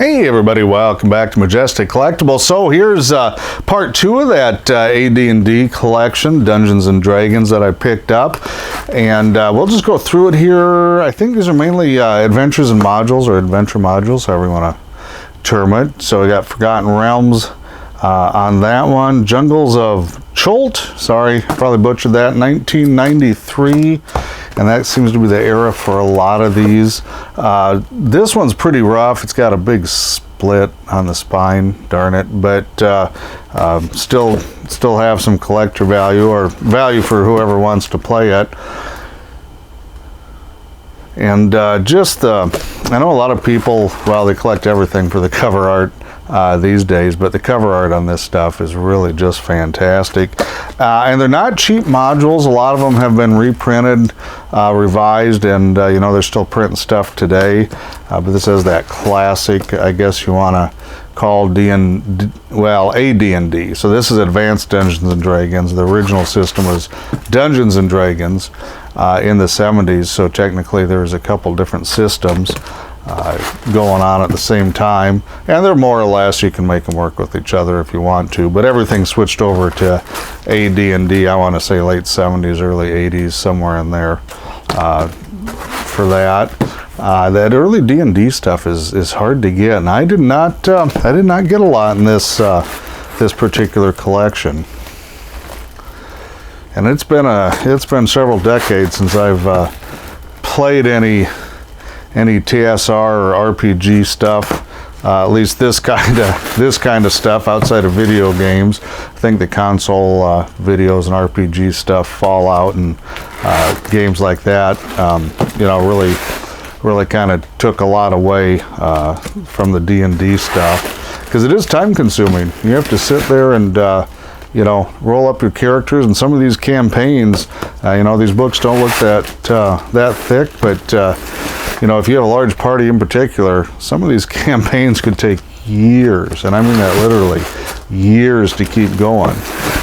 Hey everybody, welcome back to Majestic Collectibles. So here's part 2 of that AD&D collection, Dungeons and Dragons, that I picked up. And we'll just go through it here. I think these are mainly adventures and modules, or adventure modules, however you want to term it. So we got Forgotten Realms on that one. Jungles of Cholt, sorry, probably butchered that, 1993. And that seems to be the era for a lot of these. This one's pretty rough. It's got a big split on the spine, darn it. But still have some collector value, or value for whoever wants to play it. And I know a lot of people, well, they collect everything for the cover art these days, but the cover art on this stuff is really just fantastic. And they're not cheap modules. A lot of them have been reprinted, revised, and you know, they're still printing stuff today. But this is that classic, I guess you want to call AD&D. So this is Advanced Dungeons and Dragons. The original system was Dungeons and Dragons in the 70s. So technically there's a couple different systems going on at the same time, and they're more or less, you can make them work with each other if you want to, but everything switched over to AD&D, I want to say late 70s, early 80s, somewhere in there for that. That early D&D stuff is hard to get, and I did not get a lot in this this particular collection. And it's been several decades since I've played any TSR or RPG stuff, at least this kind of stuff outside of video games. I think the console videos and RPG stuff, Fallout and games like that, you know, really kind of took a lot away from the D&D stuff, because it is time consuming. You have to sit there and you know, roll up your characters, and some of these campaigns, you know, these books don't look that thick, but you know, if you have a large party in particular, some of these campaigns could take years, and I mean that literally, years to keep going.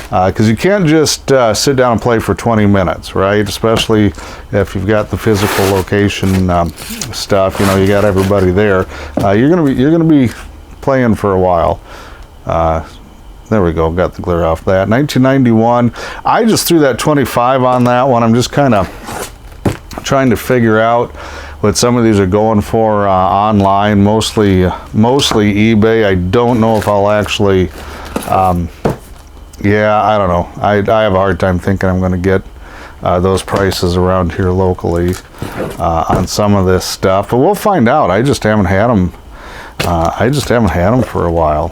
Because you can't just sit down and play for 20 minutes, right? Especially if you've got the physical location stuff. You know, you got everybody there. You're gonna be playing for a while. There we go, got the glare off that. 1991. I just threw that 25 on that one. I'm just kind of trying to figure out what some of these are going for online, mostly eBay. I don't know if I'll actually, yeah, I don't know. I have a hard time thinking I'm going to get those prices around here locally on some of this stuff, but we'll find out. I just haven't had them. For a while.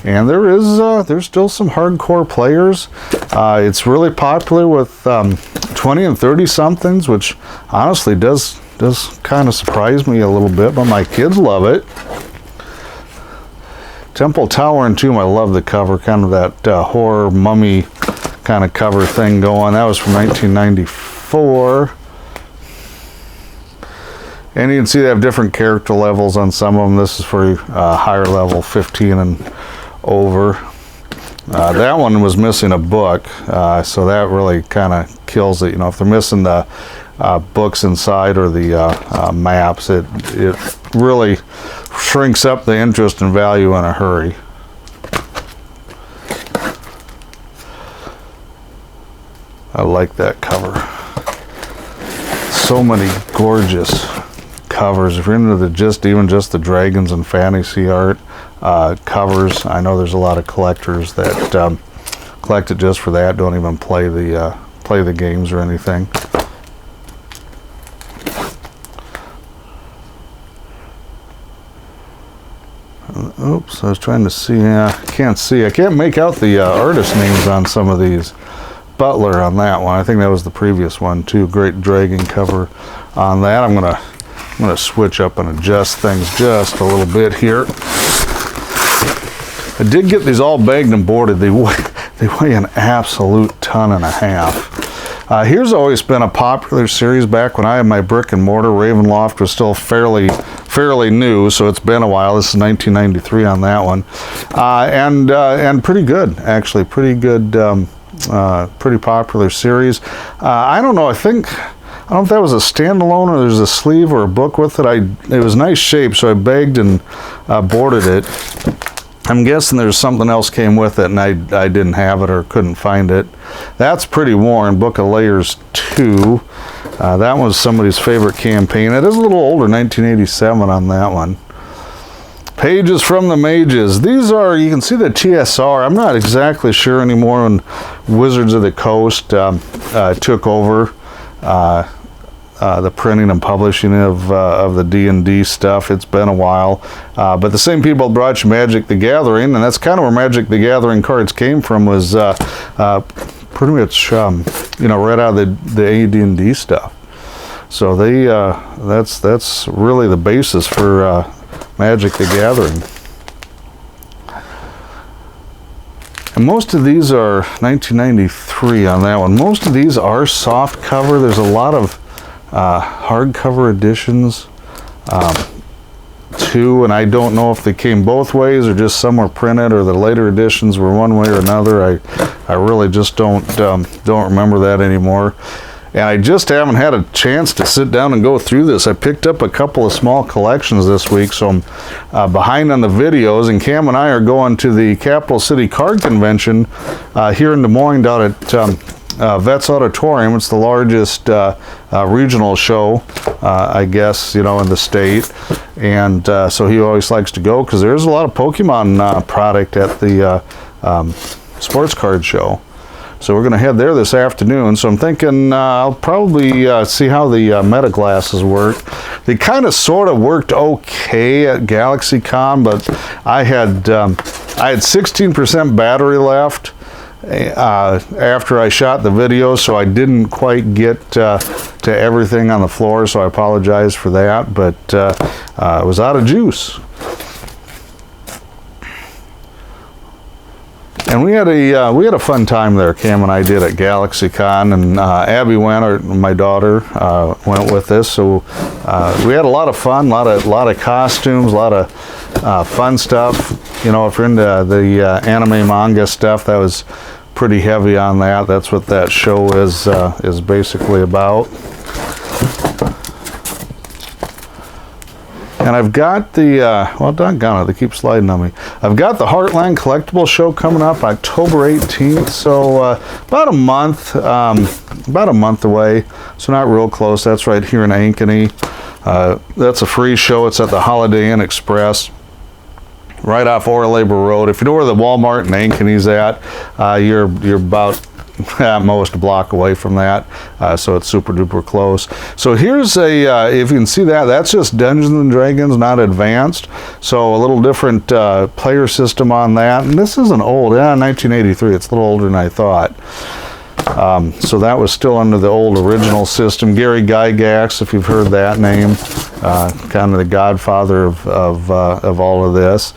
And there's still some hardcore players. It's really popular with 20 and 30 somethings, which honestly does kind of surprise me a little bit, but my kids love it. Temple Tower and Tomb, I love the cover, kind of that horror mummy kind of cover thing going. That was from 1994. And you can see they have different character levels on some of them. This is for higher level, 15 and over. That one was missing a book, so that really kind of kills it. You know, if they're missing the books inside or the maps, it really shrinks up the interest and value in a hurry. I like that cover. So many gorgeous covers. If you're into even just the dragons and fantasy art covers, I know there's a lot of collectors that collect it just for that, don't even play the games or anything. Oops, I was trying to see. I can't see. I can't make out the artist names on some of these. Butler on that one. I think that was the previous one too. Great dragon cover on that. I'm gonna switch up and adjust things just a little bit here. I did get these all bagged and boarded. They weigh an absolute ton and a half. Here's always been a popular series. Back when I had my brick and mortar, Ravenloft was still fairly new, so it's been a while. This is 1993 on that one, and pretty good, actually. Pretty good, pretty popular series. I don't know. I think I don't know if that was a standalone or there's a sleeve or a book with it. It was nice shape, so I begged and boarded it. I'm guessing there's something else came with it and I didn't have it or couldn't find it. That's pretty worn, Book of Layers 2. That was somebody's favorite campaign. It is a little older, 1987 on that one. Pages from the Mages. These are, you can see the TSR. I'm not exactly sure anymore when Wizards of the Coast took over the printing and publishing of the D&D stuff. It's been a while. But the same people brought you Magic the Gathering, and that's kind of where Magic the Gathering cards came from, was pretty much, you know, right out of the AD&D stuff. So they, that's really the basis for Magic the Gathering. And most of these are 1993 on that one. Most of these are soft cover. There's a lot of hardcover editions too, and I don't know if they came both ways or just some were printed or the later editions were one way or another. I really just don't remember that anymore. And I just haven't had a chance to sit down and go through this. I picked up a couple of small collections this week, so I'm behind on the videos. And Cam and I are going to the Capital City Card Convention here in Des Moines down at Vets Auditorium. It's the largest regional show, I guess, you know, in the state. And so he always likes to go because there's a lot of Pokemon product at the sports card show. So we're going to head there this afternoon. So I'm thinking I'll probably see how the meta glasses work. They kind of sort of worked okay at GalaxyCon, but I had 16% battery left after I shot the video, so I didn't quite get to everything on the floor, so I apologize for that, but I was out of juice. And we had a fun time there. Cam and I did at GalaxyCon, and Abby went, my daughter, went with us. So we had a lot of fun, a lot of costumes, a lot of fun stuff. You know, if you're into the anime manga stuff, that was pretty heavy on that. That's what that show is basically about. And I've got the, well, doggone it, they keep sliding on me. I've got the Heartland Collectible show coming up October 18th, so about a month away, so not real close. That's right here in Ankeny. That's a free show. It's at the Holiday Inn Express, right off Ora Labor Road. If you know where the Walmart in Ankeny's at, you're about at most a block away from that, so it's super duper close. So here's a, if you can see that, that's just Dungeons and Dragons, not advanced, so a little different player system on that. And this isn't old, 1983, it's a little older than I thought. So that was still under the old original system. Gary Gygax, if you've heard that name, kind of the godfather of all of this.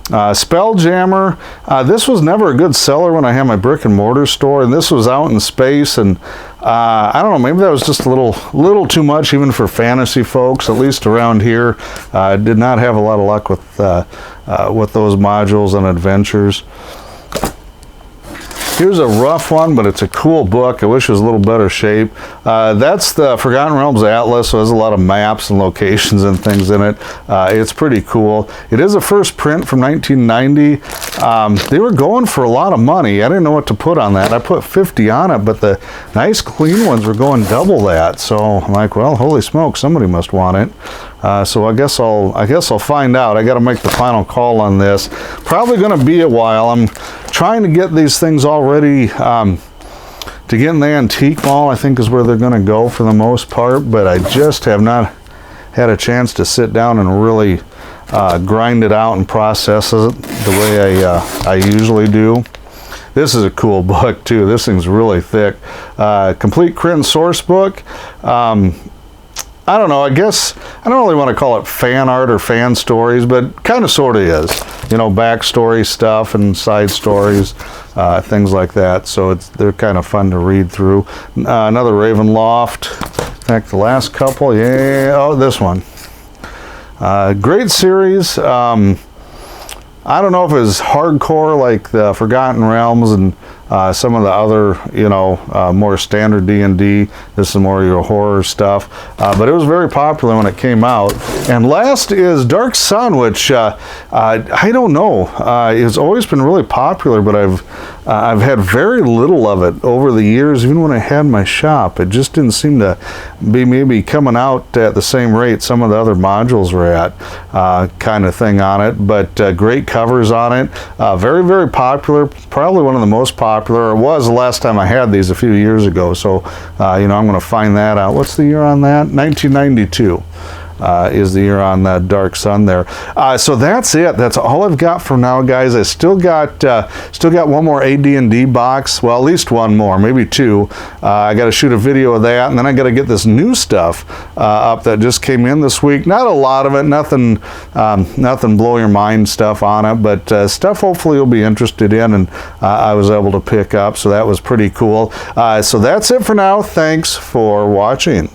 Spelljammer, this was never a good seller when I had my brick and mortar store, and this was out in space, and I don't know, maybe that was just a little too much even for fantasy folks, at least around here. I did not have a lot of luck with those modules and adventures. Here's a rough one, but it's a cool book. I wish it was a little better shape. That's the Forgotten Realms Atlas, so there's a lot of maps and locations and things in it. It's pretty cool. It is a first print from 1990. They were going for a lot of money. I didn't know what to put on that. I put 50 on it, but the nice clean ones were going double that. So I'm like, well, holy smoke, somebody must want it. So I guess I'll find out. I got to make the final call on this. Probably going to be a while. I'm trying to get these things all ready to get in the antique mall, I think is where they're going to go for the most part, but I just have not had a chance to sit down and really grind it out and process it the way I usually do. This is a cool book too. This thing's really thick. Complete Crit and Source book. I don't know, I guess, I don't really want to call it fan art or fan stories, but kind of sort of is. You know, backstory stuff and side stories, things like that. So they're kind of fun to read through. Another Ravenloft. In fact, the last couple, yeah, oh, this one. Great series. I don't know if it was hardcore like the Forgotten Realms and some of the other, you know, more standard D&D. This is more your horror stuff, but it was very popular when it came out. And last is Dark Sun, which I don't know, it's always been really popular, but I've had very little of it over the years. Even when I had my shop, it just didn't seem to be maybe coming out at the same rate some of the other modules were at, kind of thing on it. But great covers on it, very, very popular, probably one of the most popular. It was the last time I had these a few years ago, so you know, I'm going to find that out. What's the year on that? 1992. Is the year on that Dark Sun there. So that's it. That's all I've got for now, guys. I still got one more AD&D box. Well, at least one more, maybe two. I got to shoot a video of that, and then I got to get this new stuff up that just came in this week. Not a lot of it, nothing blow your mind stuff on it, but stuff hopefully you'll be interested in, and I was able to pick up. So that was pretty cool. So that's it for now. Thanks for watching.